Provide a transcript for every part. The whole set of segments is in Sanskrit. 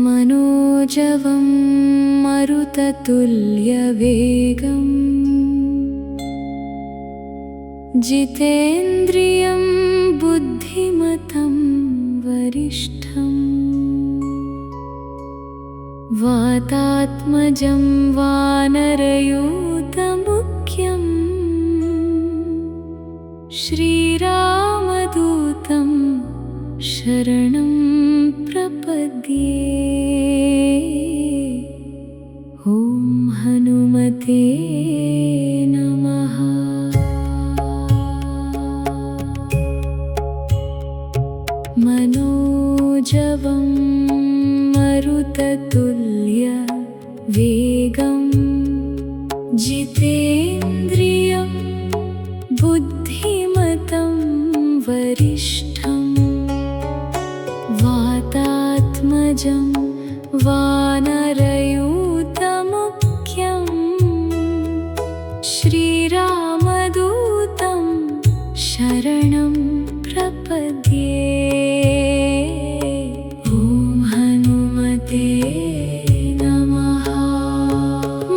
मनोजवं मरुततुल्यवेगम् जितेन्द्रियं बुद्धिमतं वरिष्ठम् वातात्मजं वानरयूथमुख्यम् श्रीरामदूतं शरणं प्रपद्ये। ॐ हनुमते नमः। मनोजवं मरुततुल्यवेगम् जितेन्द्रियं बुद्धिमतं वरिष्ठम् वातात्मजं वानरयूथमुख्यम् श्रीरामदूतं शरणं प्रपद्ये। ॐ हनुमते नमः।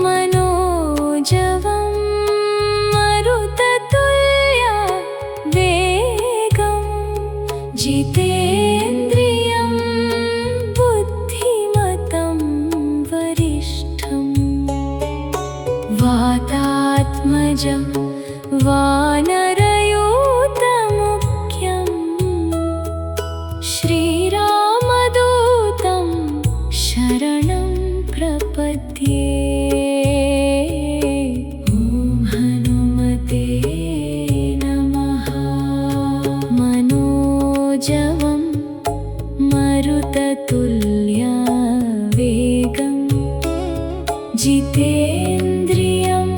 मनोजवं मरुततुल्यवेगम् जितेन्द्रियं बुद्धिमतं वरिष्ठम् वातात्मजं वानरयूथमुख्यम् श्रीरामदूतं शरणं प्रपद्ये। ॐ हनुमते नमः। मनोजवं मरुततुल्यवेगम् जितेन्द्रियं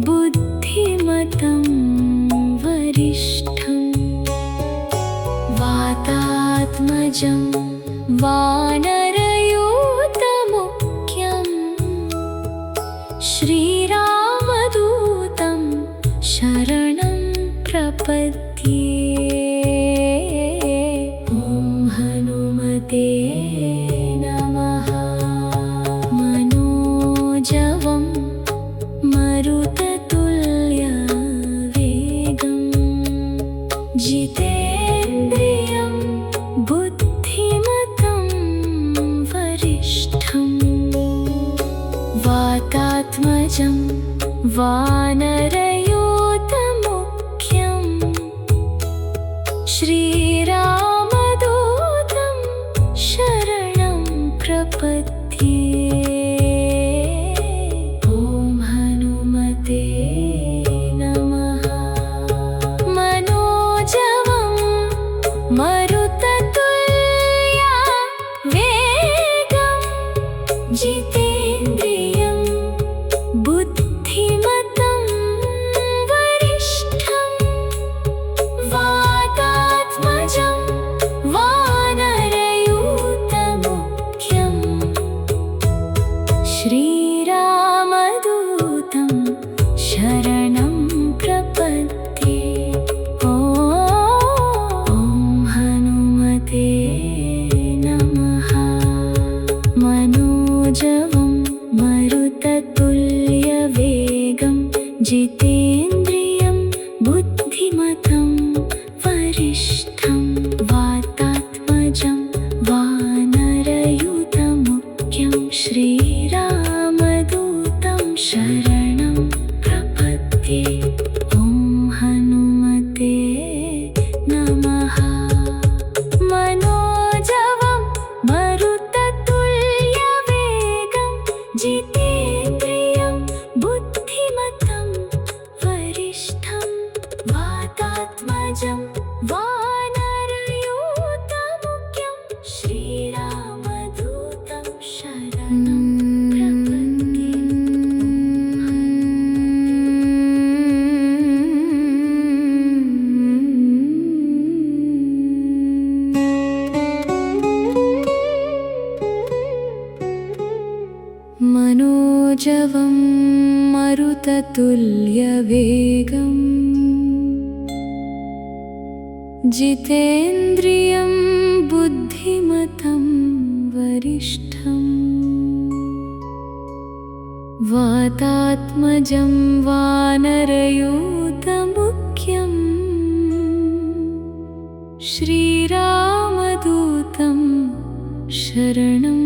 बुद्धिमतं वरिष्ठम् वातात्मजं वानरयूथमुख्यम् श्रीरामदूतं शरणं प्रपद्ये। ॐ हनुमते नमः। मनोजवं मरुततुल्यवेगम् जितेन्द्रियं बुद्धिमतं वरिष्ठम् वातात्मजं वानरयूथमुख्यम् श्रीरामदूतं शरणं प्रपद्ये। ॐ हनुमते नमः। मनोजवं मरुततुल्यवेगम् जितेन्द्रियं बुद्धिमतं वरिष्ठम् वातात्मजं वानरयूथमुख्यम् श्रीरामदूतं शरणं प्रपद्ये। ॐ हनुमते नमः। मनोजवं मनोजवं मरुततुल्यवेगम् जितेन्द्रियं बुद्धिमतं वरिष्ठम् वातात्मजं वानरयूतमुख्यम् श्रीरामदूतं शरणं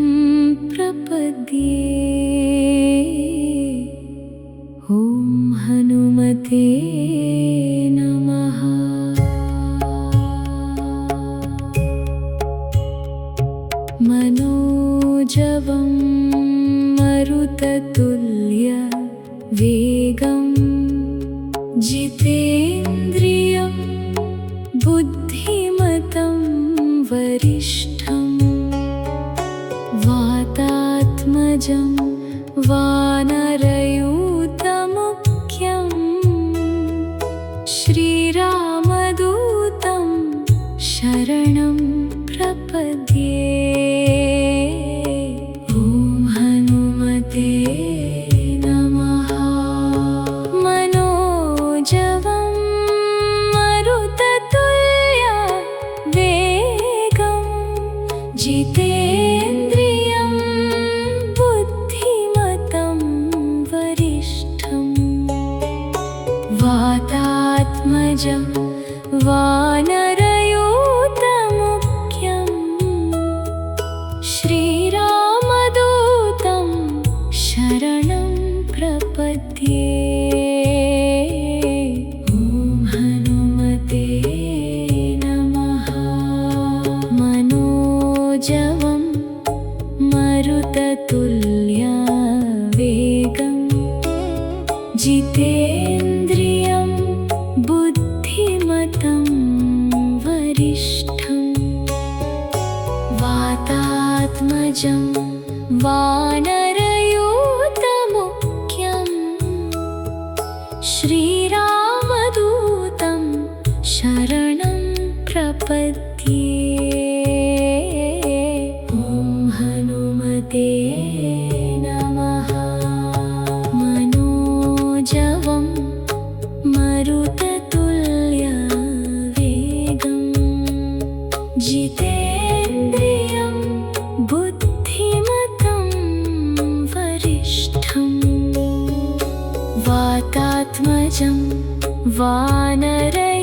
प्रपद्ये। ॐ हनुमते नमः। मनोजवं मरुततुल्यवेगम् जितेन्द्रियं बुद्धिमतं वरिष्ठम् वातात्मजं वानरयूतमुख्यम् श्रीरामदूतं शरणं प्रपद्ये। ॐ हनुमते नमः। मनोजवं मरुततुल्यवेगम् जितेन्द्रियं बुद्धिमतं वरिष्ठम् वातात्मजं वानरयूतमुख्यम् श्रीरामदूतं शरणं प्रपद्ये। ॐ हनुमते नमः। मनोजवं मरुततुल्यवेगम् जितेन्द्रियं बुद्धिमतं वरिष्ठम् वातात्मजं वानरयूतमुख्यम् श्रीरामदूतं शरणं प्रपद्ये। ॐ हनुमते नमः। मनोजवं मरुततुल्यवेगम् जितेन्द्रियं बुद्धिमतं वरिष्ठम् वातात्मजं वानरयूतमुख्यम्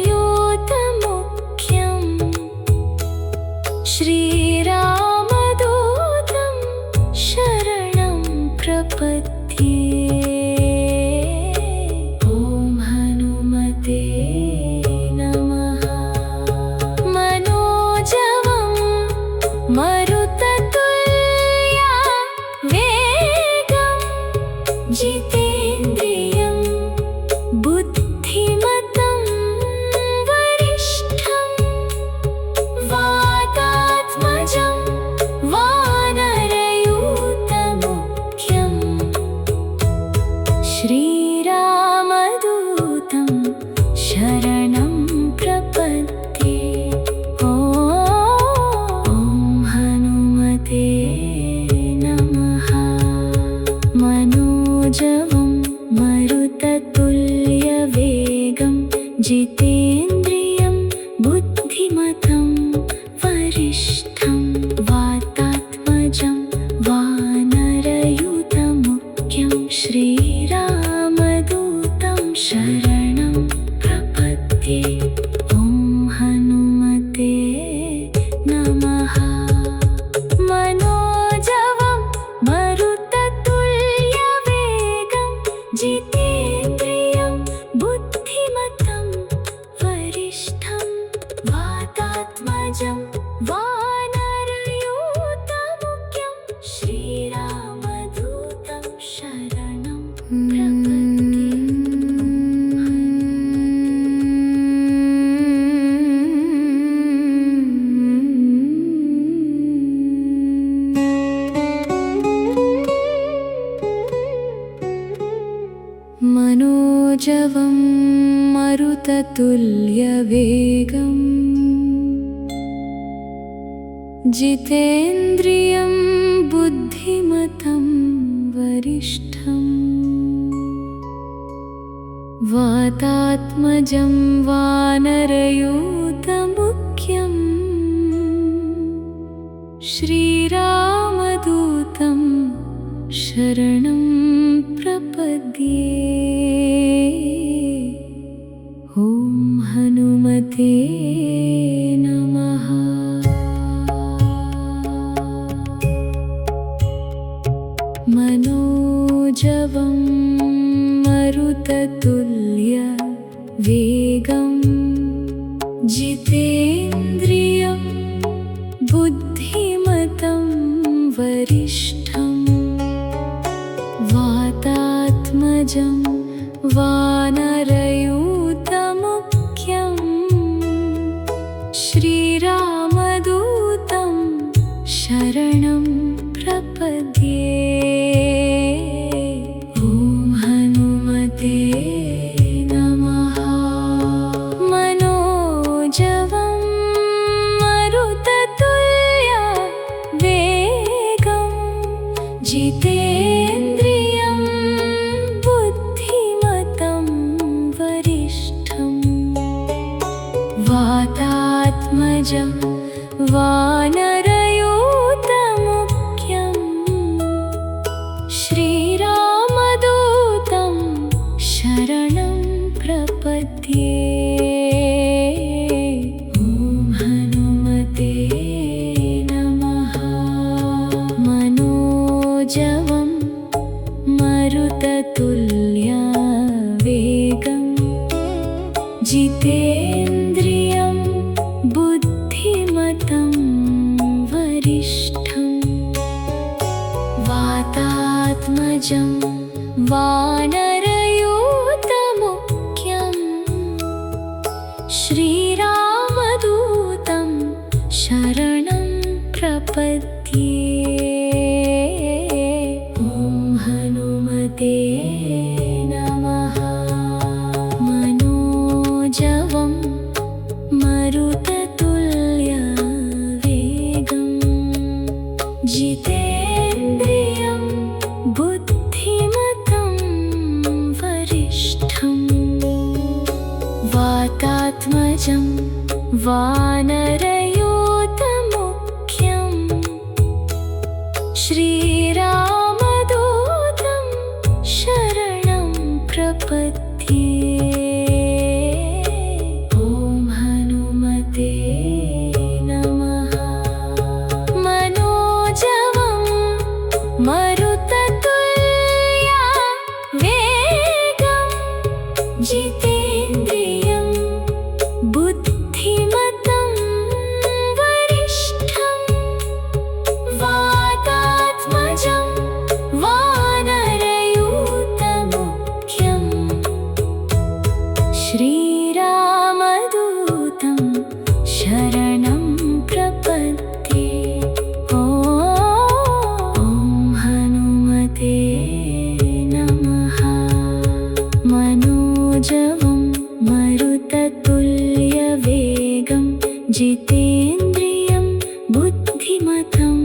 श्रीरामदूतं शरणं प्रपद्ये। ॐ हनुमते नमः। मनोजवं मरुततुल्यवेगम् जितेन्द्रियं बुद्धिमतं वरिष्ठम् वातात्मजं वानरयूतमुख्यम् श्रीरामदूतं शरणं प्रपद्ये। ॐ हनुमते नमः। मनोजवं मरुततुल्यवेगम् जितेन्द्रियं बुद्धिमतं वरिष्ठम् वातात्मजं वानरयूतमुख्यं श्रीरामदूतं शरणं प्रपद्ये। ॐ हनुमते नमः। मनोजवं मरुततुल्यवेगम् जितेन्द्रियं बुद्धिमतं वरिष्ठं वातात्मजं वानरयूतमुख्यं श्रीरामदूतं शरणं प्रपद्ये। मनोजवं मरुततुल्यवेगम् जितेन्द्रियं बुद्धिमतं वरिष्ठम् वातात्मजं वानरयूतमुख्यम् श्रीरामदूतं शरणं प्रपद्ये। ॐ हनुमते नमः। मनोजवं मरुततुल्यवेगं जितेन्द्रियं बुद्धिमतं वरिष्ठं वातात्मजं वानरयूतमुख्यं श्रीरामदूतं शरणं प्रपद्ये। ॐ हनुमते नमः। मनोजवं मरुततुल्यवेगं जितेन्द्रियं बुद्धिमतं वरिष्ठं वातात्मजं वानरयूतमुख्यं श्रीरामदूतं शरणं प्रपद्ये। ॐ हनुमते नमः। मनोजवं मरुततुल्यवेगं जितेन्द्रियं बुद्धिमतं वरिष्ठं वातात्मजं वानरयूतमुख्यं श्रीरामदूतं शरणं प्रपद्ये। ॐ हनुमते नमः। मनोजवं मरुततुल्यवेगं जितेन्द्रियं बुद्धिमतं वरिष्ठं वातात्मजं वानरयूतमुख्यं श्रीरामदूतं शरणं प्रपद्ये। ॐ हनुमते नमः। मनोजवं मरुततुल्यवेगं जितेन्द्रियं बुद्धिमतं वरिष्ठं वातात्मजं वानरयूतमुख्यं श्रीरामदूतं शरणं प्रपद्ये। ॐ हनुमते नमः। मनोजवं मरुततुल्यवेगं जितेन्द्रियं बुद्धिमतं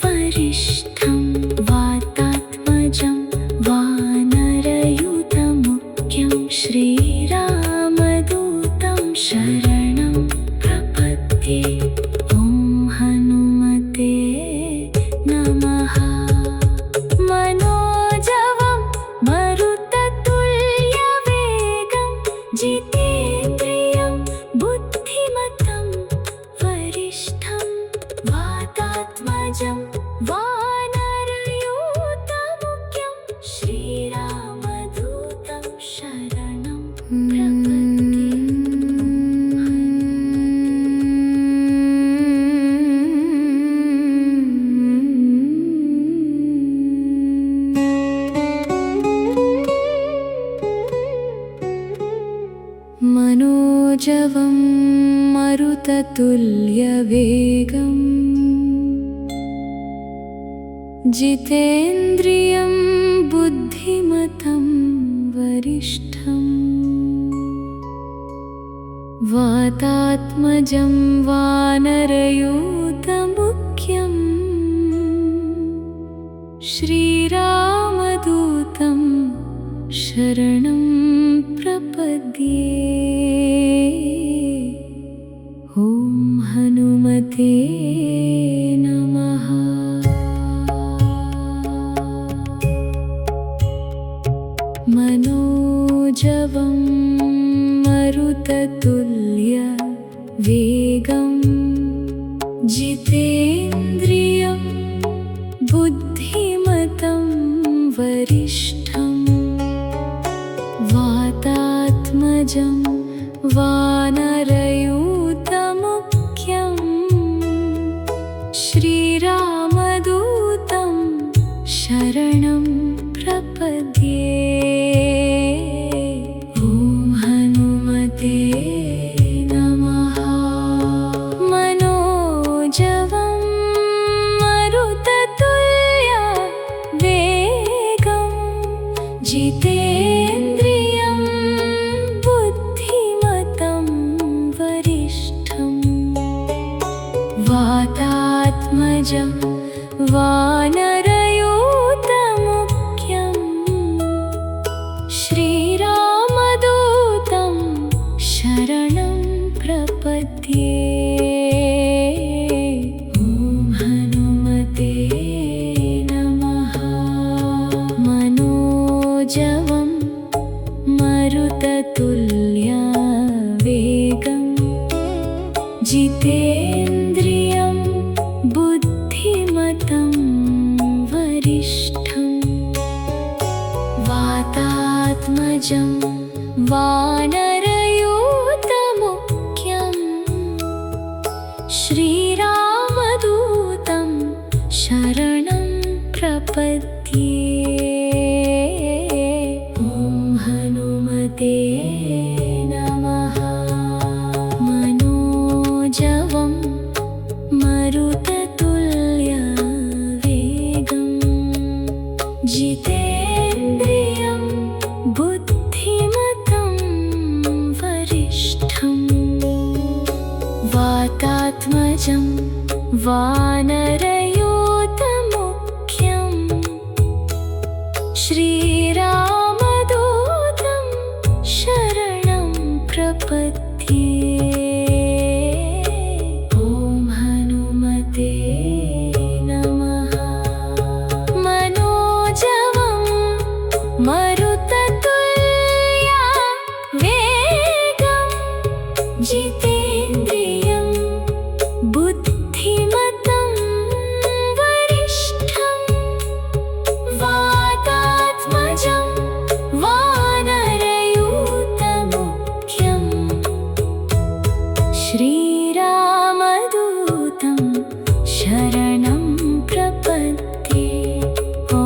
वरिष्ठं वातात्मजं वानरयूतमुख्यं श्रीरामदूतं शरणं प्रपद्ये। ॐ हनुमते नमः। मनोजवं मरुततुल्यवेगं जितेन्द्रियं बुद्धिमतं वरिष्ठं वातात्मजं वानरयूतमुख्यं श्रीरामदूतं शरणं प्रपद्ये। मनोजवं मरुततुल्यवेगं जितेन्द्रियं बुद्धिमतं वरिष्ठं वातात्मजं वानरयूतमुख्यं श्रीराम शरणं प्रपद्ये। ॐ हनुमते नमः। मनोजवं मरुततुल्यवेगं जितेन्द्रियं बुद्धिमतं वरिष्ठं वातात्मजं वानरयूथमुख्यं श्रीरामदूतं शरणं प्रपद्ये। ॐ हनुमते नमः। मनोजवं मरुततुल्यवेगं जितेन्द्रियं बुद्धिमतं वरिष्ठं वातात्मजं वानरयूथमुख्यं श्रीरामदूतं शरणं प्रपद्ये। ॐ हनुमते नमः। मनोजवं मरुततुल्यवेगं जितेन्द्रियं बुद्धिमतं वरिष्ठं वातात्मजं वानरयूथमुख्यं श्रीरामदूतं शरणं प्रपद्ये। ॐ हनुमते नमः। मनोजवं मरुततुल्यवेगं जितेन्द्रियं बुद्धिमतं वरिष्ठं वातात्मजं वानरयूथमुख्यं श्रीरामदूतं शरणं प्रपद्ये। ॐ हनुमते नमः। मनोजवं मरुततुल्यवेगं जितेन्द्रियं बुद्धिमतं वरिष्ठं वातात्मजं वानरयूथमुख्यं श्रीरामदूतं शरणं प्रपद्ये। ॐ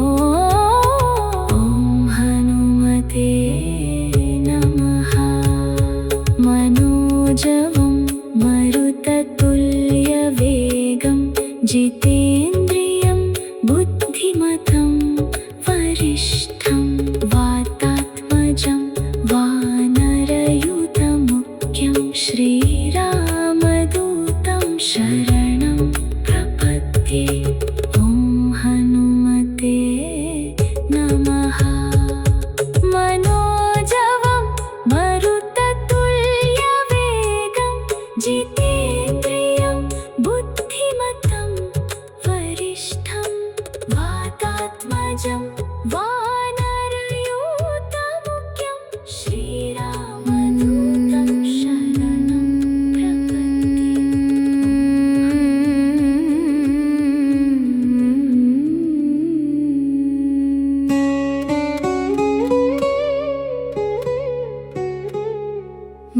हनुमते नमः। मनोजवं मरुततुल्यवेगं जितेन्द्रियं बुद्धिमतं वरिष्ठं वातात्मजं वानरयूथमुख्यं श्रीरामदूतं शरणं प्रपद्ये। ॐ हनुमते नमः। मनोजवं मरुततुल्यवेगं जितेन्द्रियं बुद्धिमतं वरिष्ठं वातात्मजं वानरयूथमुख्यं श्रीरामदूतं शरणं प्रपद्ये।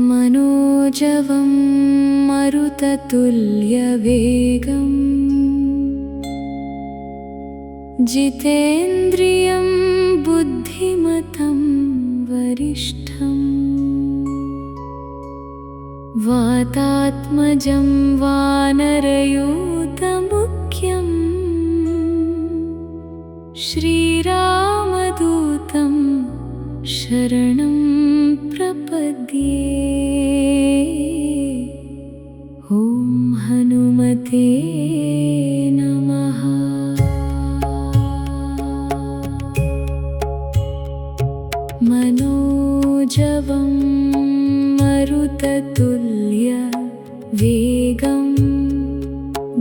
मनोजवं मरुततुल्यवेगं जितेन्द्रियं बुद्धिमतं वरिष्ठं वातात्मजं वानरयूथमुख्यं श्रीरामदूतं शरणं प्रपद्ये। ॐ हनुमते नमः।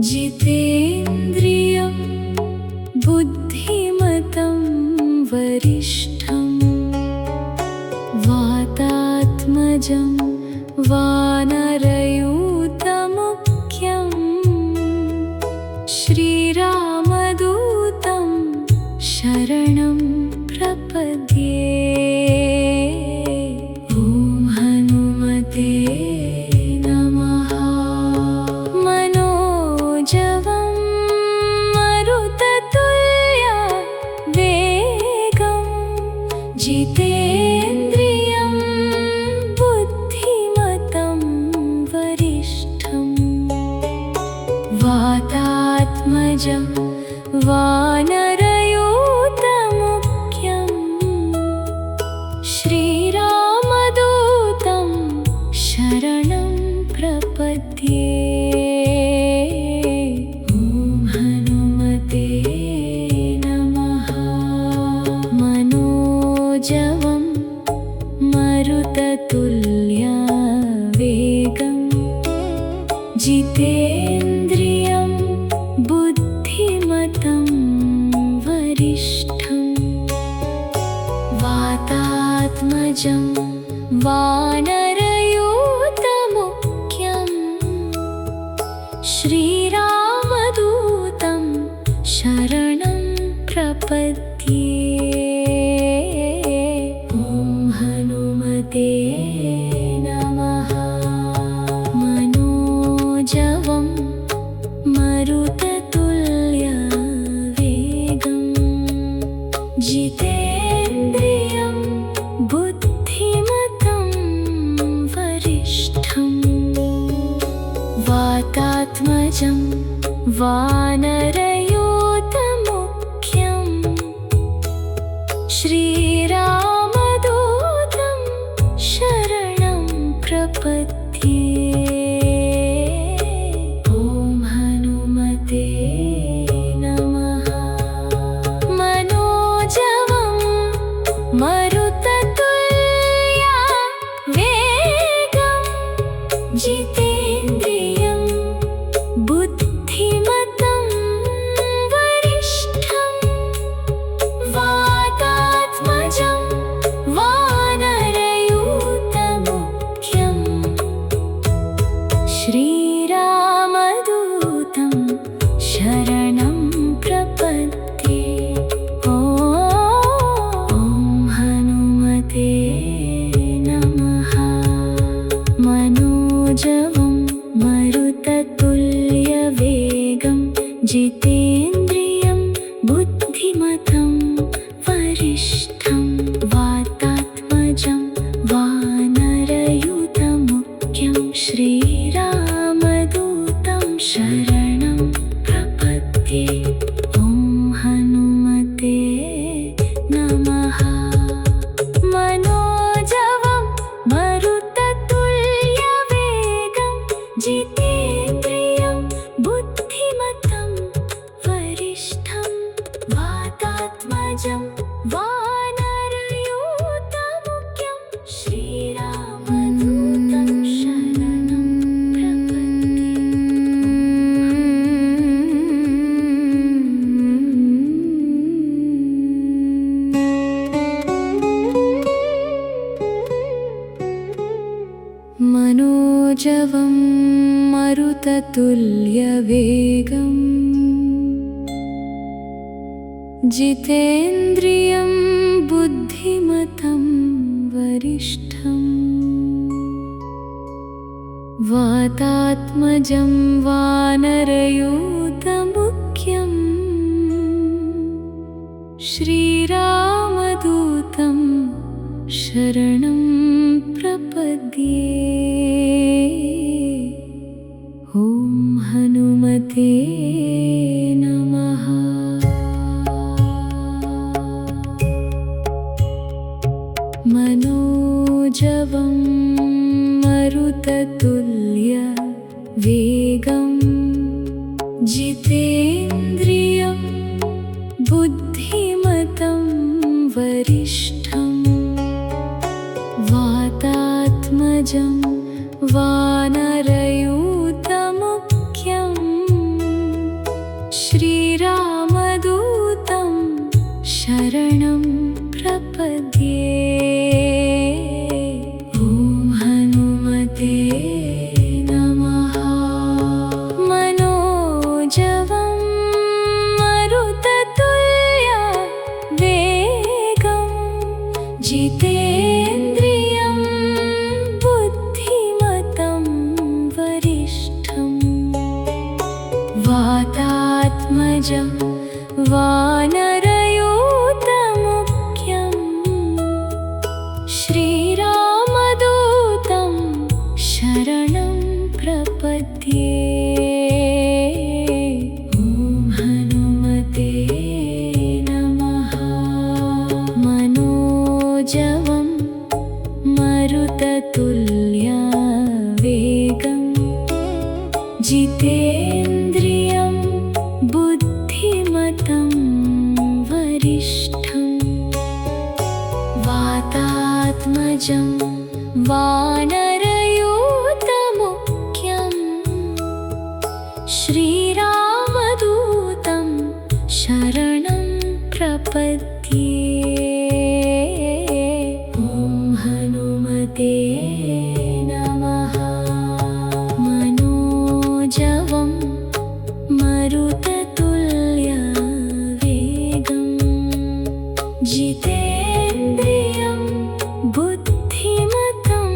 जितेन्द्रियं बुद्धिमतं वरिष्ठं वातात्मजं वानरयूथमुख्यं श्रीरामदूतं शरणं प्रपद्ये। ॐ हनुमते नमः। मनोजवं मरुततुल्यवेगं जितेन्द्रियं बुद्धिमतं वरिष्ठं वातात्मजं वानरयूथमुख्यं श्रीरामदूतं शरणं प्रपद्ये। ॐ हनुमते नमः। मनोजवं मरुततुल्यवेगं जितेन्द्रियं बुद्धिमतं वरिष्ठं वातात्मजं वानरयूथमुख्यं श्रीरामदूतं शरणं प्रपद्ये। ॐ हनुमते नमः। मनोजवं मरुततुल्यवेगं जितेन्द्रियं बुद्धिमतं वरिष्ठं वातात्मजं वानरयूथमुख्यं श्रीरामदूतं शरणं प्रपद्ये। ॐ हनुमते नमः। मनोजवं मरुततुल्यवेगं जितेन्द्रियं बुद्धिमतं वरिष्ठं वातात्मजं वानरयूथमुख्यं श्रीरामदूतं शरणं प्रपद्ये। ॐ हनुमते नमः। मनोजवं मरुततुल्यवेगं जितेन्द्रियं बुद्धिमतं वरिष्ठं वातात्मजं वानरयूथमुख्यं श्रीरामदूतं शरणं प्रपद्ये। ॐ हनुमते नमः। मनोजवं मरुततुल्यवेगं जितेन्द्रियं बुद्धिमतं वरिष्ठं वातात्मजं वानरयूथमुख्यं श्रीरामदूतं शरणं प्रपद्ये। मनोजवं मरुततुल्यवेगं जितेन्द्रियं बुद्धिमतं वरिष्ठं वातात्मजं वानरयूथमुख्यं श्रीरामदूतं शरणं प्रपद्ये। ॐ हनुमते नमः। मनोजवं मरुततुल्यवेगं जितेन्द्रियं बुद्धिमतं वरिष्ठं वातात्मजं वानरयूथमुख्यं श्रीरामदूतं शरणं प्रपद्ये। ॐ हनुमते नमः। मनोजवं मरुततुल्यवेगं जितेन्द्रियं बुद्धिमतं वरिष्ठं। वातात्मजं वानरयूथमुख्यं। श्रीरामदूतं शरणं प्रपद्ये। ॐ हनुमते नमः। मनोजवं मरुततुल्यवेगं जितेन्द्रियं बुद्धिमतं वरिष्ठं। वातात्मजं वानरयूथमुख्यं। श्रीरामदूतं शरणं प्रपद्ये। ॐ हनुमते नमः। मनोजवं मरुततुल्यवेगं जितेन्द्रियं बुद्धिमतं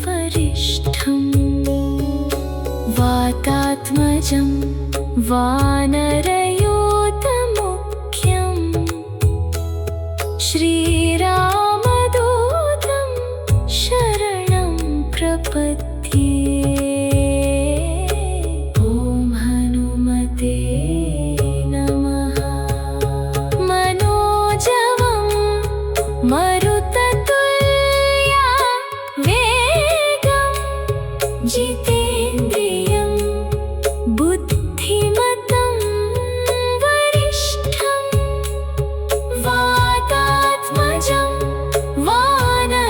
वरिष्ठं। वातात्मजं वानरयूथमुख्यं। श्रीरामदूतं शरणं प्रपद्ये। ॐ हनुमते नमः। मनोजवं मरुततुल्यवेगं जितेन्द्रियं बुद्धिमतं वरिष्ठं। वातात्मजं वानरयूथमुख्यं।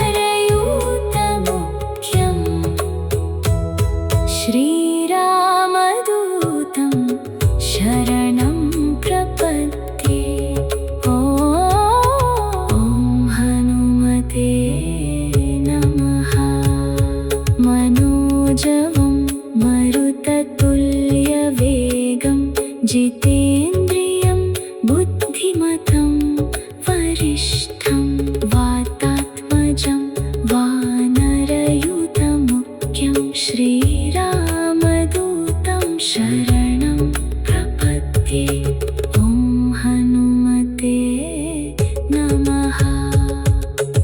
श्रीरामदूतं शरणं प्रपद्ये। ॐ हनुमते नमः। मनोजवं मरुततुल्यवेगं जितेन्द्रियं बुद्धिमतं वरिष्ठं। वातात्मजं वानरयूथमुख्यं। श्रीरामदूतं शरणं प्रपद्ये। ॐ हनुमते नमः।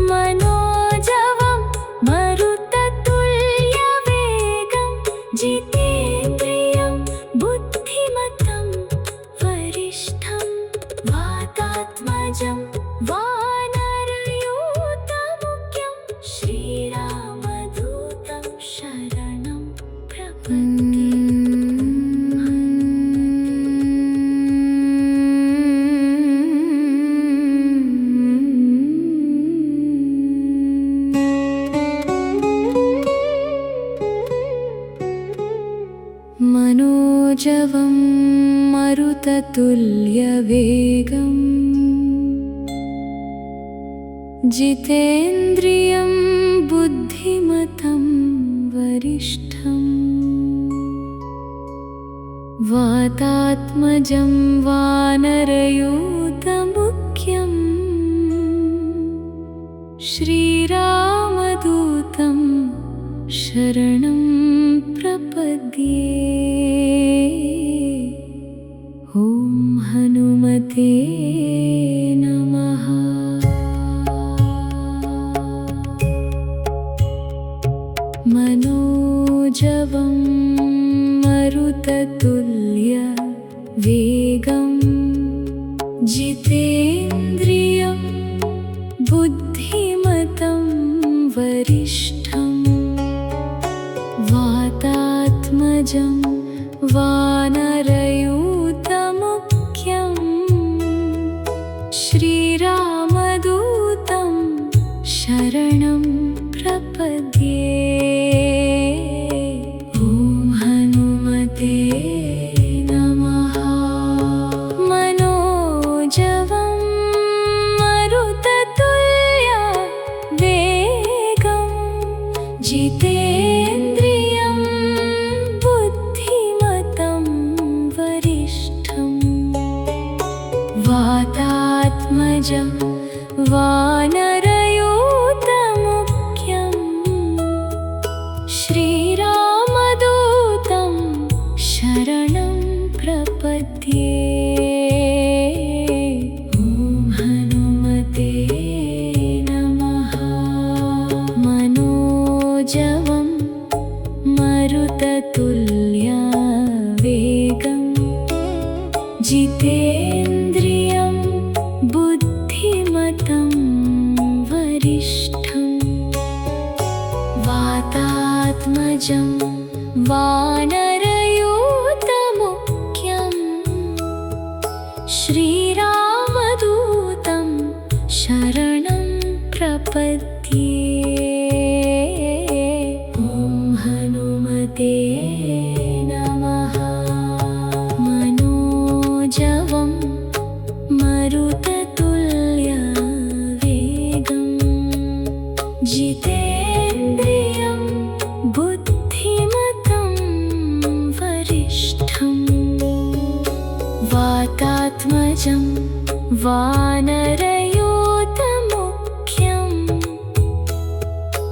मनोजवं मरुततुल्यवेगं जितेन्द्रियं बुद्धिमतं वरिष्ठं। वातात्मजं वानरयूथमुख्यं। श्रीरामदूतं शरणं प्रपद्ये। मनोजवं मरुततुल्यवेगं जितेन्द्रियं बुद्धिमतं वरिष्ठं। वातात्मजं वानरयूथमुख्यं। श्रीरामदूतं शरणं प्रपद्ये। ॐ हनुमते नमः। मनोजवं मरुततुल्यवेगं जितेन्द्रियं बुद्धिमतं वरिष्ठं। वातात्मजं वानरयूथमुख्यं। श्रीरामदूतं शरणं प्रपद्ये। ॐ हनुमते नमः। वातात्मजं वानरयूतमुख्यं श्रीरामदूतं शरणं प्रपद्ये। ॐ हनुमते नमः। मनोजवं मरुततुल्यवेगं जितेन्द्रियं बुद्धिमतं वरिष्ठं वातात्मजं वानरयूतमुख्यं श्रीरामदूतं शरणं प्रपद्ये। ॐ हनुमते नमः। मनोजवं मरुततुल्यवेगं जितेन्द्रियं बुद्धिमतं वरिष्ठं वातात्मजं वानरयूतमुख्यं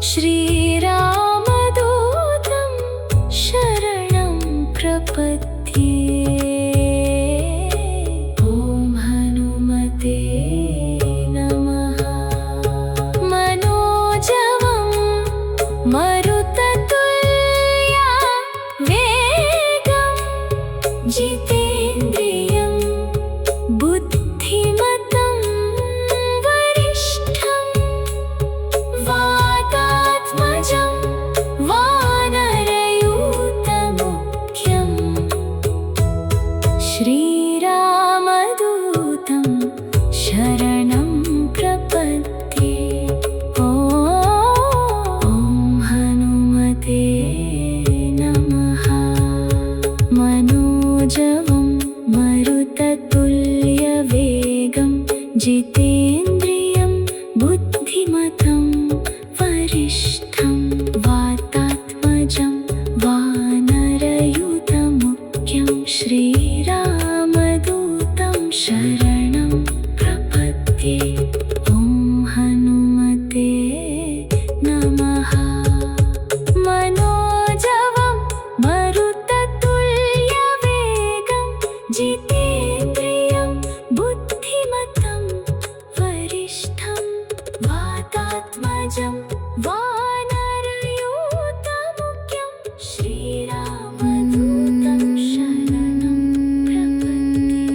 श्रीरामदूतं शरणं प्रपद्ये। ॐ हनुमते नमः। मनोजवं मरुततुल्यवेगं जितेन्द्रियं बुद्धिमतं वरिष्ठं वातात्मजं वानरयूतमुख्यं श्रीरामदूतं शरणं प्रपद्ये। ॐ हनुमते नमः। मनोजवं मरुततुल्यवेगं जितेन्द्रियं बुद्धिमतं वरिष्ठं वातात्मजं वानरयूतमुख्यं श्रीरामदूतं शरणं प्रपद्ये। ॐ हनुमते नमः। मनोजवं मरुततुल्यवेगं जितेन्द्रियं बुद्धिमतं वरिष्ठं वातात्मजं वानरयूतमुख्यं श्रीरामदूतं शरणं प्रपद्ये।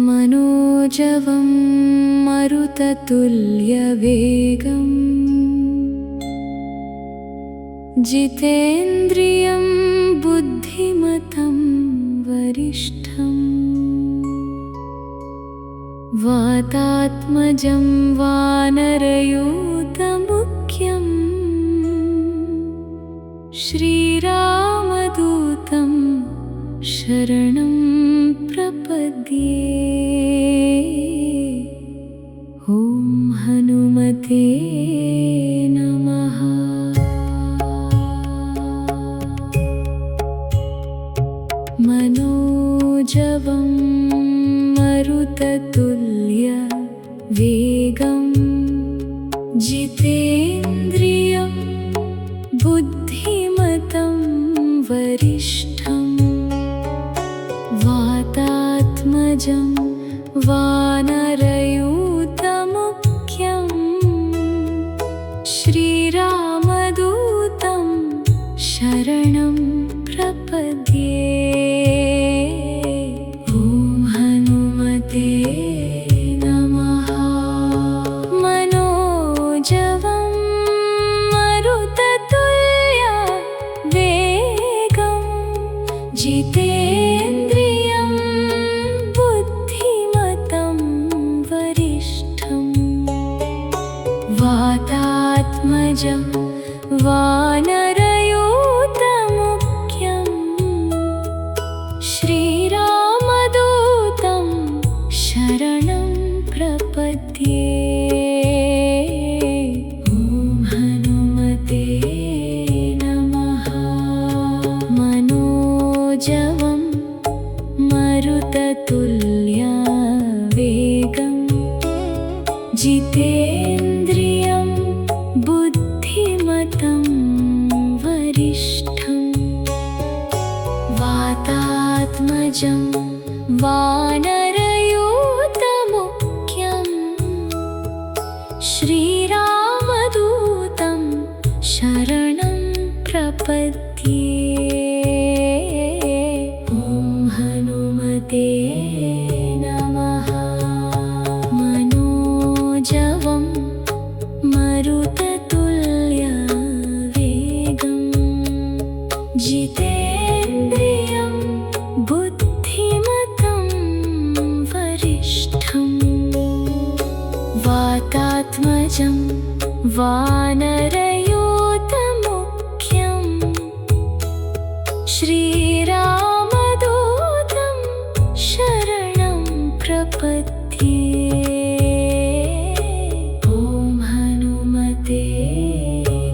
मनोजवं मरुततुल्यवेगं जितेन्द्रियं बुद्धिमतं वरिष्ठं वातात्मजं वानरयूतमुख्यं श्रीरामदूतं शरणं प्रपद्ये। ॐ हनुमते नमः। मनोजवं मरुततुल्यवेगं जितेन्द्रियं बुद्धिमतं वरिष्ठं वातात्मजं वानरयूतमुख्यं श्रीरामदूतं शरणं प्रपद्ये। ॐ हनुमते नमः। मनोजवं मरुततुल्यवेगं जितेन्द्रियं बुद्धिमतं वरिष्ठं वातात्मजं वानरयूतमुख्यं श्रीरामदूतं शरणं प्रपद्ये। ॐ जितेन्द्रियं बुद्धिमतं वरिष्ठं वातात्मजं वानरयूथमुख्यं श्रीरामदूतं शरणं प्रपद्ये। ॐ हनुमते नमः। मनोजवं मरुततुल्यवेगं जितेन्द्रियं बुद्धिमतं वरिष्ठं वातात्मजं वानरयूथमुख्यं श्रीरामदूतं शरणं प्रपद्ये। ॐ हनुमते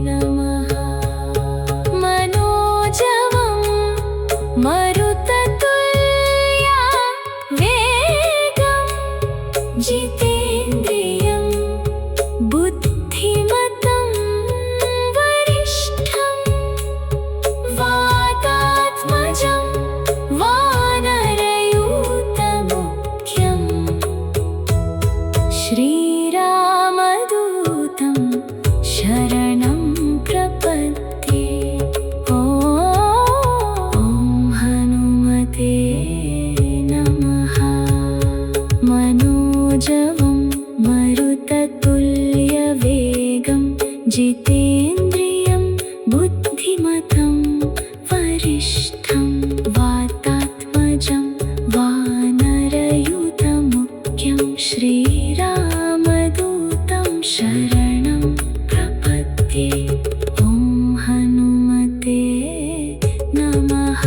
नमः। मनोजवं मरुततुल्यवेगं जितेन्द्रियं बुद्धिमतं वरिष्ठं वातात्मजं वानरयूथमुख्यं श्रीरामदूतं शरणं प्रपद्ये। ॐ हनुमते नमः। मनोजवं मरुततुल्यवेगं जितेन्द्रियं बुद्धिमतं वरिष्ठं वातात्मजं वानरयूथमुख्यं श्रीरामदूतं शरणं प्रपद्ये। ॐ हनुमते नमः।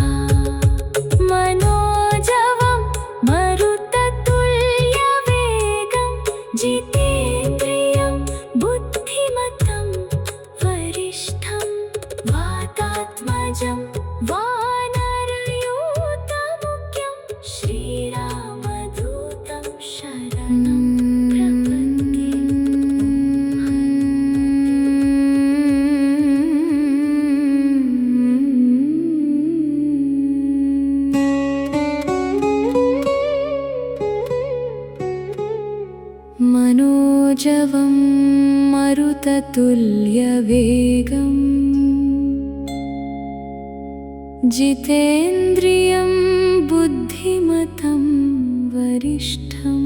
मनोजवं मरुततुल्यवेगं जितेन्द्रियं बुद्धिमतं वरिष्ठं वातात्मजं वानरयूथमुख्यं श्रीरामदूतं शरणं प्रपद्ये। मनोजवं मरुततुल्यवेगं जितेन्द्रियं बुद्धिमतं वरिष्ठं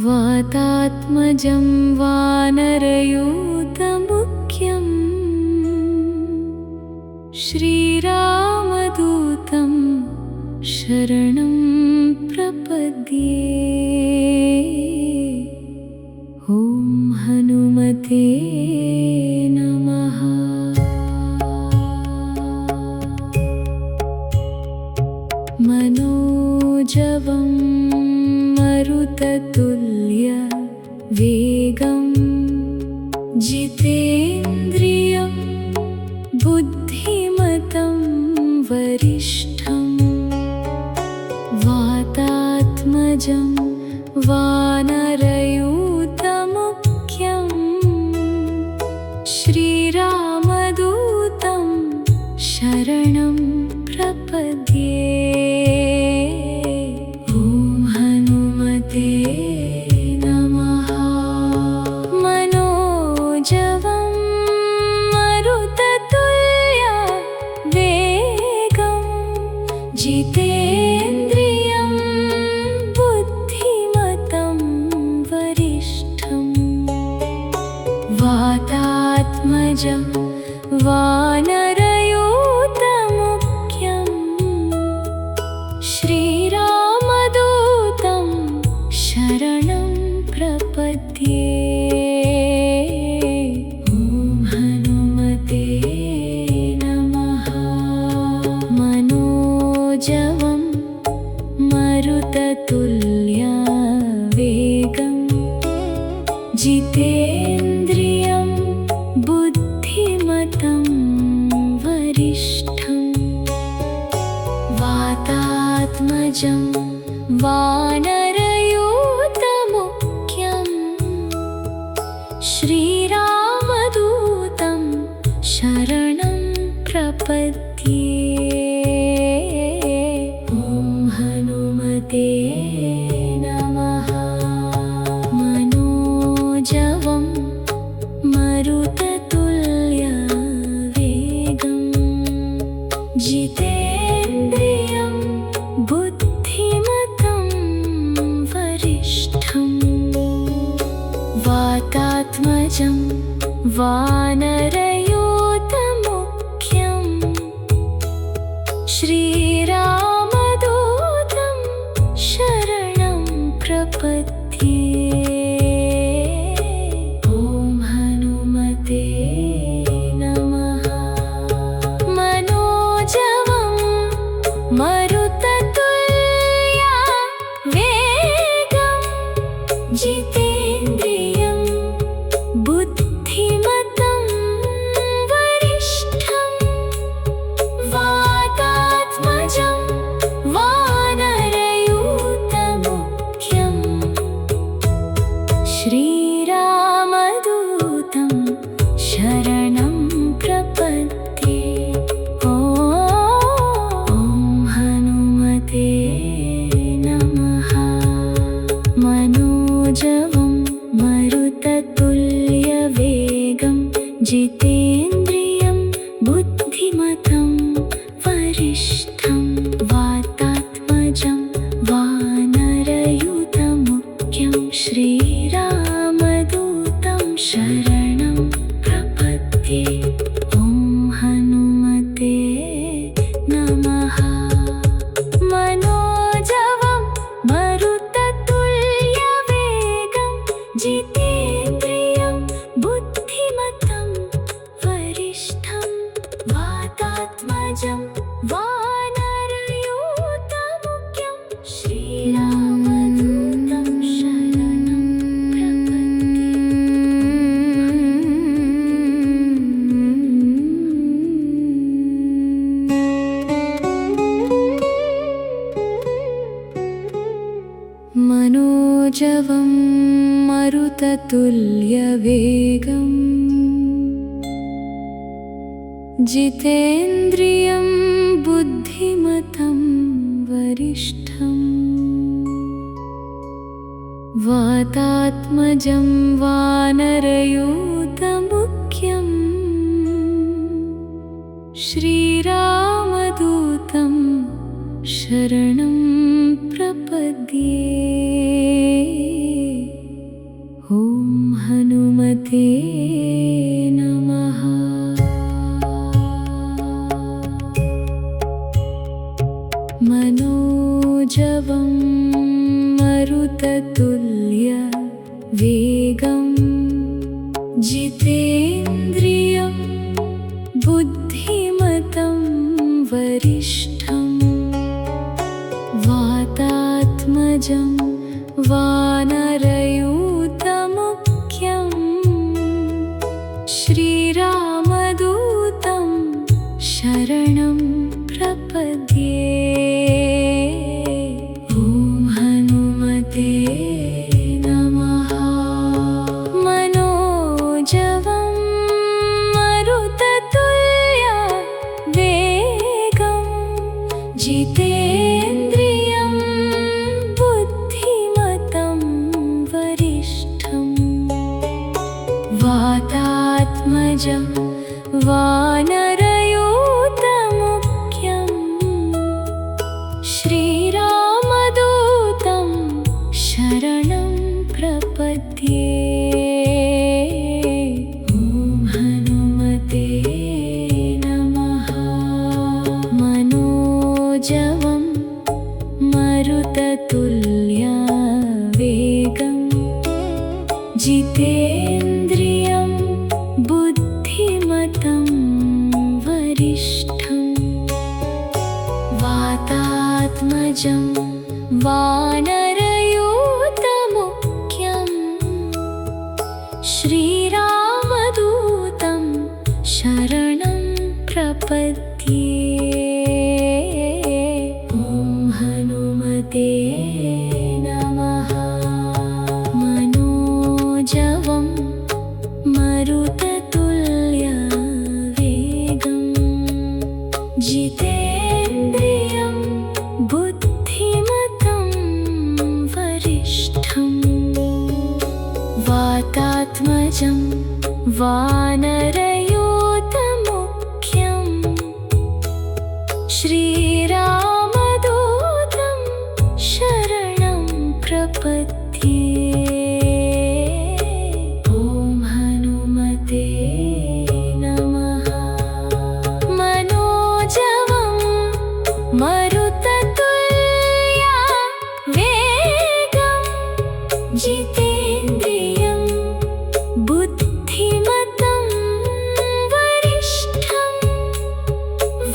वातात्मजं वानरयूथमुख्यं श्रीरामदूतं शरणं प्रपद्ये। ॐ हनुमते नमः। मनोजवं मरुततुल्यवेगं जितेन्द्रियं बुद्धिमतं वरिष्ठं वातात्मजं वानरयूथमुख्यं श्रीरामदूतं शरणं प्रपद्ये। ॐ हनुमते नमः। मनोजवं मरुततुल्यवेगं जितेन्द्रियं बुद्धिमतं वरिष्ठं वातात्मजं वानरयूथमुख्यं श्रीरामदूतं शरणं प्रपद्ये। ॐ हनुमते नमः। मनोजवं मरुततुल्यवेगं जितेन्द्रियं बुद्धिमतं वरिष्ठं वातात्मजं वानरयूथमुख्यं वातात्मजं वानरयूथमुख्यं श्रीरामदूतं शरणं प्रपद्ये। ॐ हनुमते नमः। मनोजवं मरुततुल्या वेगं जितेन्द्रियं बुद्धिमतं वरिष्ठं वातात्मजं वानरयूथमुख्यं श्रीरामदूतं शरणं प्रपद्ये। ॐ हनुमते नमः। मनोजवं मरुततुल्यवेगं जितेन्द्रियं बुद्धिमतं वरिष्ठं वातात्मजं वानरयूथमुख्यं श्रीरामदूतं शरणं प्रपद्ये। ॐ हनुमते नमः। मनोजवं मरुततुल्यवेगं जितेन्द्रियं बुद्धिमतं वरिष्ठं वातात्मजं वानरयूथमुख्यं श्रीरामदूतं शरणं प्रपद्ये। मनोजवं मरुततुल्यवेगं जितेन्द्रियं बुद्धिमतं वरिष्ठं वातात्मजं वानरयूथमुख्यं श्रीरामदूतं शरणं प्रपद्ये। ॐ हनुमते नमः। मनोजवं मरुततुल्यवेगं जितेन्द्रियं बुद्धिमतं वरिष्ठं वातात्मजं वानरयूथमुख्यं श्रीरामदूतं शरणं प्रपद्ये। ॐ हनुमते नमः। मनोजवं मरुततुल्यवेगं जितेन्द्रियं बुद्धिमतं वरिष्ठं वातात्मजं वानरयूथमुख्यं श्रीरामदूतं शरणं प्रपद्ये। ॐ हनुमते नमः। मनोजवं मरुततुल्यवेगं जितेन्द्रियं बुद्धिमतं वरिष्ठं वातात्मजं वानरयूथमुख्यं श्रीरामदूतं शरणं प्रपद्ये। ॐ हनुमते नमः। मनोजवं मरुततुल्यवेगं जितेन्द्रियं बुद्धिमतं वरिष्ठं वातात्मजं वानरयूथमुख्यं श्रीरामदूतं शरणं प्रपद्ये। ॐ हनुमते जितेन्द्रियं बुद्धिमतं वरिष्ठं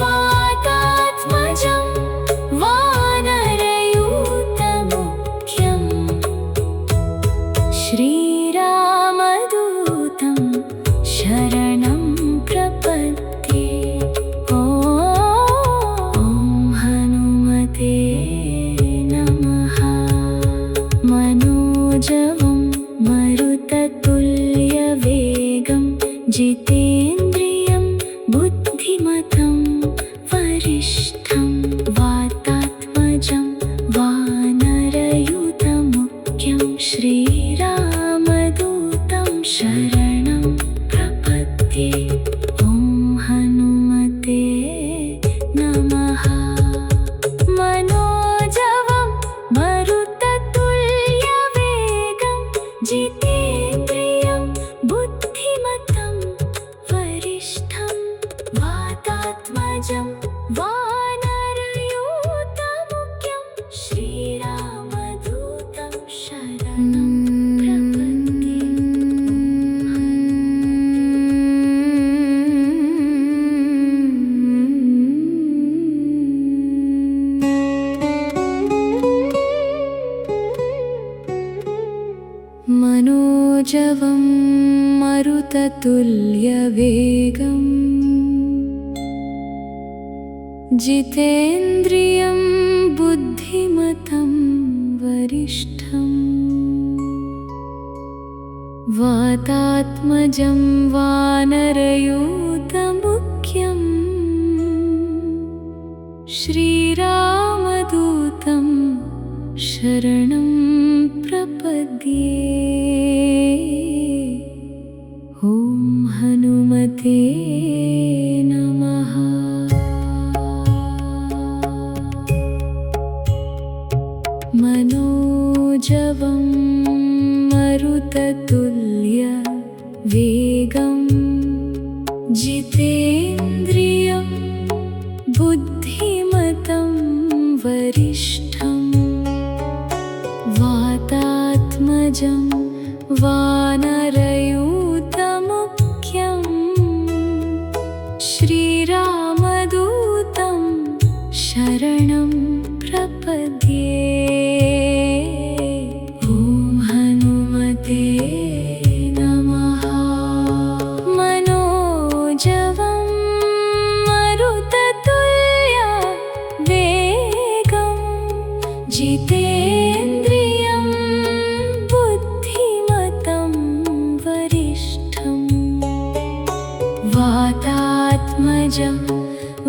वातात्मजं वानरयूथमुख्यं श्रीरामदूतं शरणं प्रपद्ये। ॐ हनुमते नमः। मनोजवं मरुततुल्यवेगं जितेन्द्रियं बुद्धिमतं वरिष्ठं वातात्मजं वानरयूथमुख्यं श्रीरामदूतं शरणं प्रपद्ये। ॐ हनुमते नमः। मनोजवं मरुततुल्यवेगं जितेन्द्रियं बुद्धिमतं वरिष्ठं वातात्मजं वानरयूथमुख्यं श्रीरामदूतं शरणं प्रपद्ये। मनोजवं मरुततुल्यवेगं जितेन्द्रियं बुद्धिमतं वरिष्ठं वातात्मजं वानरयूथमुख्यं श्रीरामदूतं शरणं प्रपद्ये। ॐ हनुमते नमः। मनोजवं मरुततुल्यवेगं जितेन्द्रियं बुद्धिमतं वरिष्ठं वातात्मजं वानरयूथमुख्यं श्रीरामदूतं शरणं प्रपद्ये। ॐ हनुमते नमः। मनोजवं मरुततुल्यवेगं जितेन्द्रियं बुद्धिमतं वरिष्ठं वातात्मजं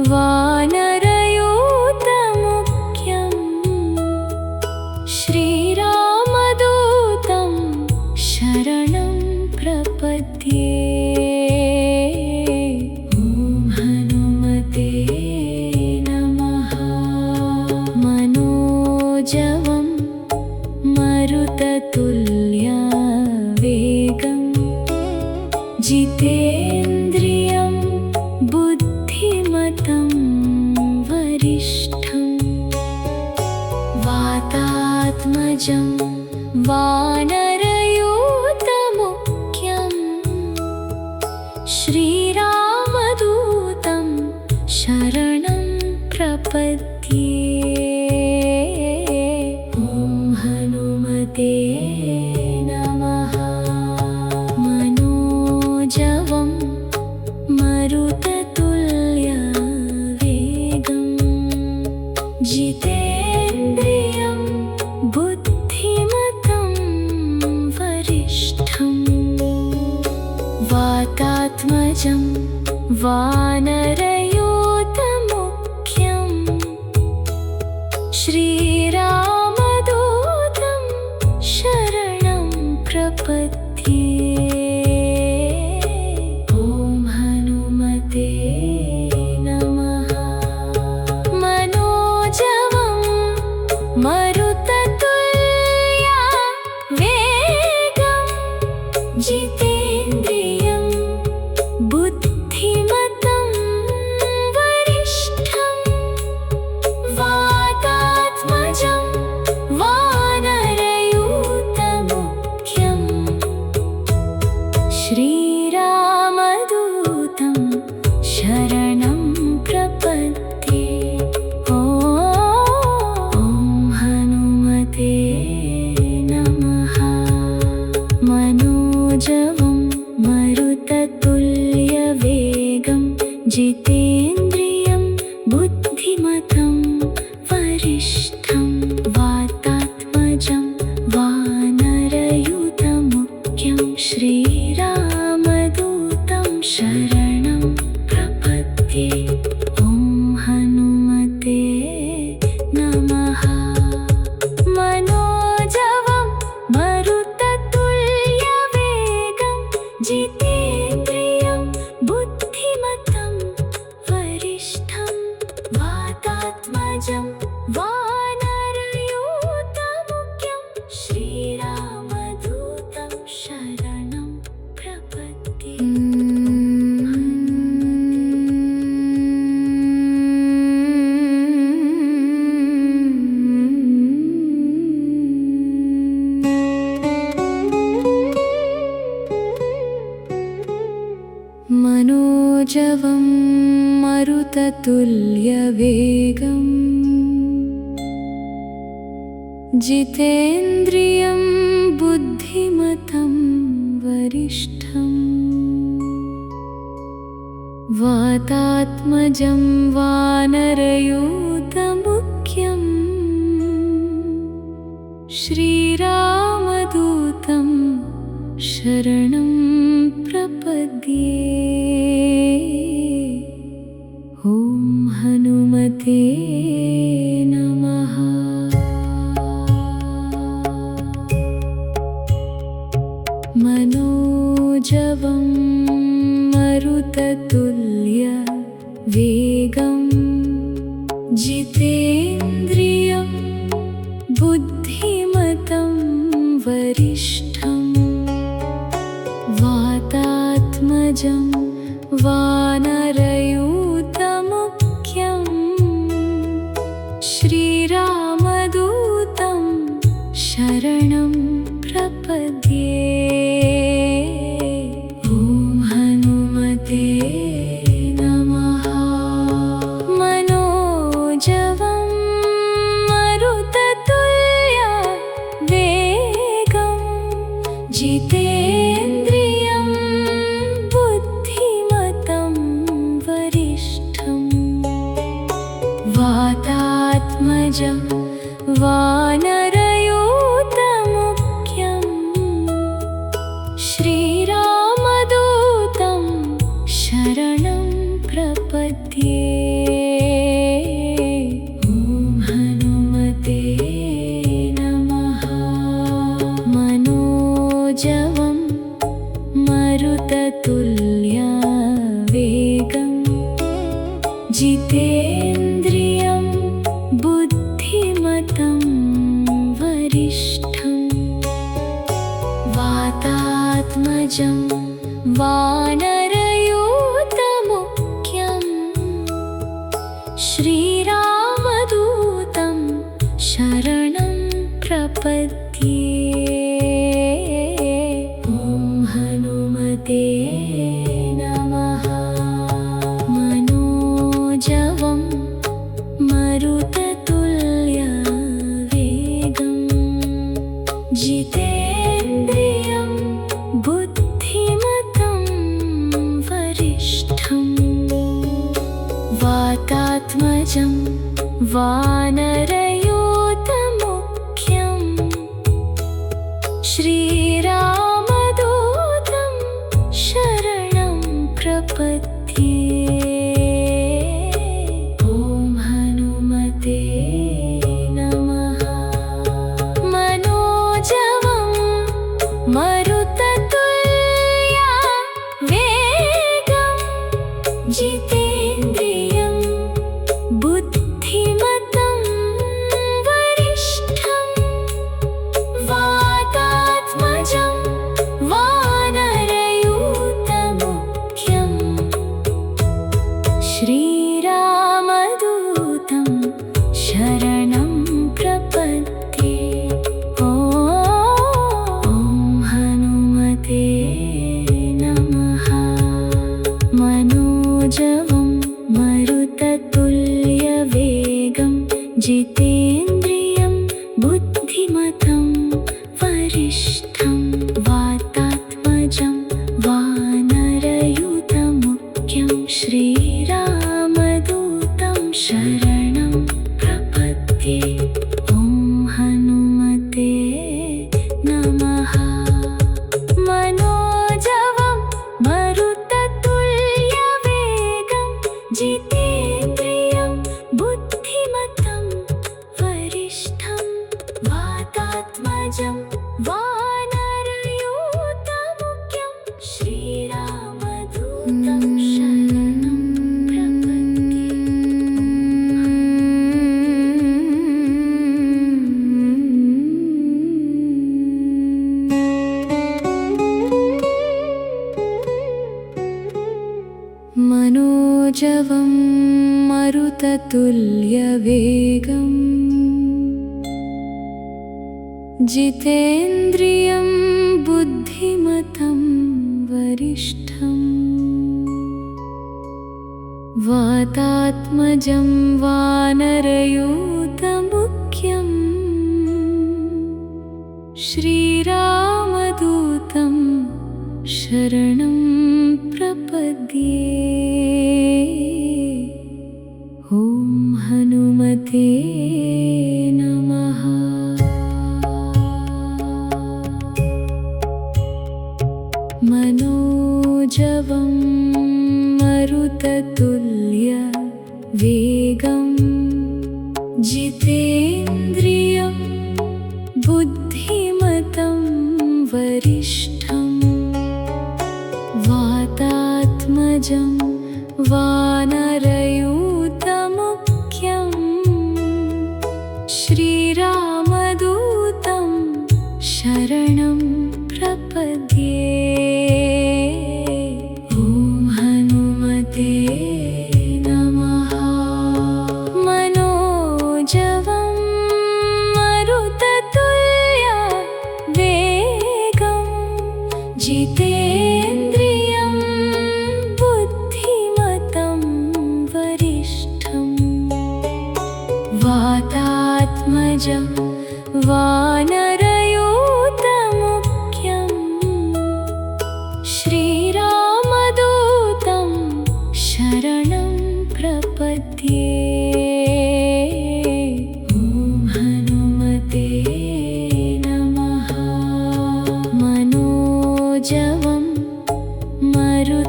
वानरयूथमुख्यं श्रीरामदूतं शरणं प्रपद्ये। ॐ हनुमते नमः। मनोजवं मरुततुल्यवेगं जितेन्द्रियं बुद्धिमतं वरिष्ठं वातात्मजं वानरयूथमुख्यं श्रीरामदूतं शरणं प्रपद्ये। ॐ हनुमते नमः। मनोजवं मरुततुल्यवेगं जितेन्द्रियं बुद्धिमतं वरिष्ठं वातात्मजं वानरयूथमुख्यं श्रीरामदूतं शरणं प्रपद्ये। ॐ हनुमते नमः। मनोजवं मरुततुल्यवेगं जितेन्द्रियं बुद्धिमतं वरिष्ठं वातात्मजं वानरयूथमुख्यं मनोजवं मरुततुल्यवेगम् जितेन्द्रियं बुद्धिमतं वरिष्ठम् वातात्मजं वानरयूतमुख्यम् श्रीरामदूतं शरणं प्रपद्ये। ॐ हनुमते नमः। मनोजवं मरुततुल्यवेगं जितेन्द्रियं बुद्धिमतं वरिष्ठम् वातात्मजं वानरयूतमुख्यम् श्रीरामदूतं शरणं प्रपद्ये। ॐ हनुमते नमः। मनोजवं मरुततुल्यवेगं जितेन्द्रियं बुद्धिमतं वरिष्ठम् वातात्मजं वानरयूतमुख्यम् श्रीरामदूतं शरणं प्रपद्ये। ॐ हनुमते नमः। मनोजवं मरुततुल्यवेगं जितेन्द्रियं बुद्धिमतं वरिष्ठम् वातात्मजं वानरयूतमुख्यम् श्रीरामदूतं शरणं प्रपद्ये। ॐ हनुमते नमः। मनोजवं मरुततुल्यवेगं जितेन्द्रियं बुद्धिमतं वरिष्ठम् वातात्मजं वानरयूतमुख्यम् श्रीरामदूतं शरणं प्रपद्ये। ॐ हनुमते नमः। मनोजवं मरुततुल्यवेगं जितेन्द्रियं बुद्धिमतं वरिष्ठम् वातात्मजं वानरयूतमुख्यम् श्रीरामदूतं शरणं प्रपद्ये। ॐ हनुमते नमः। मनोजवं मरुततुल्यवेगं जितेन्द्रियं बुद्धिमतं वरिष्ठं वातात्मजं वानरयूतमुख्यं श्रीरामदूतं शरणं प्रपद्ये। ॐ हनुमते नमः। मनोजवं मरुततुल्यवेगं जितेन्द्रियं बुद्धिमतं वरिष्ठं वातात्मजं वानरयूतमुख्यं श्रीरामदूतं शरणं प्रपद्ये। मनोजवं मरुततुल्यवेगं जितेन्द्रियं बुद्धिमतं वरिष्ठम् वातात्मजं वानरयूथमुख्यम् श्रीरामदूतं शरणं प्रपद्ये। ॐ हनुमते नमः। मनोजवं मरुततुल्यवेगं जितेन्द्रियं बुद्धिमतं वरिष्ठं वातात्मजं वानरयूथमुख्यं श्रीरामदूतं शरणं प्रपद्ये। ॐ हनुमते नमः। मनोजवं मरुततुल्यवेगं जितेन्द्रियं बुद्धिमतं वरिष्ठं वातात्मजं वानरयूथमुख्यं श्रीरामदूतं शरणं प्रपद्ये। ॐ हनुमते नमः। मनोजवं मरुततुल्यवेगं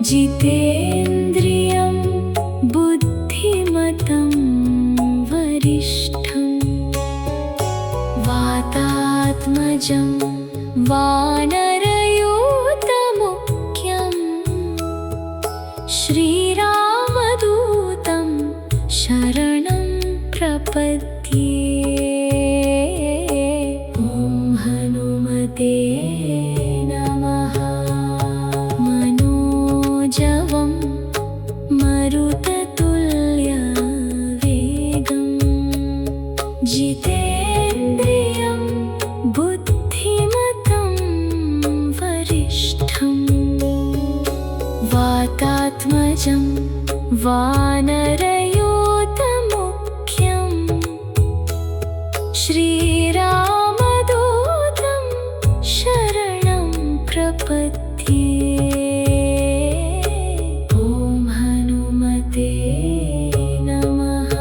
जितेन्द्रियं बुद्धिमतं वरिष्ठं वातात्मजं वानरयूथमुख्यं श्रीरामदूतं शरणं प्रपद्ये। ॐ हनुमते नमः। मनोजवं मरुततुल्यवेगं जितेन्द्रियं बुद्धिमतं वरिष्ठं वातात्मजं वानरयूथमुख्यं श्रीरामदूतं शरणं प्रपद्ये। ॐ हनुमते नमः।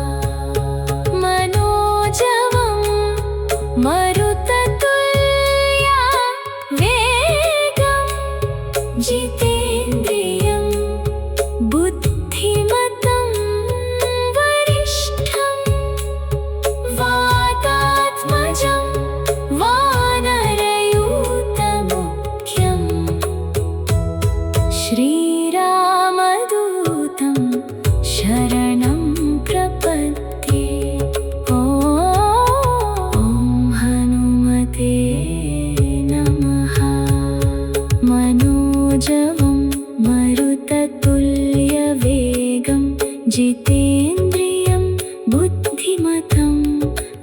मनोजवं मरुततुल्यवेगं जितेन्द्रियं बुद्धिमतं वरिष्ठं वातात्मजं वानरयूथमुख्यं श्रीरामदूतं शरणं प्रपद्ये। ॐ हनुमते नमः। मनोजवं मरुततुल्यवेगं जितेन्द्रियं बुद्धिमतं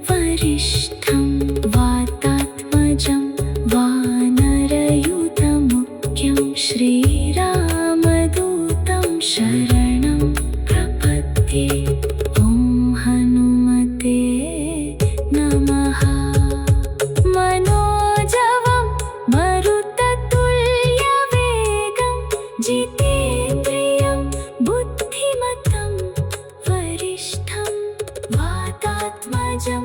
वरिष्ठं वातात्मजं वानरयूथमुख्यं श्रीरामदूतं शरणं प्रपद्ये। ॐ हनुमते नमः। मनोजवं मरुततुल्यवेगं जितेन्द्रियं बुद्धिमतं वरिष्ठं वातात्मजं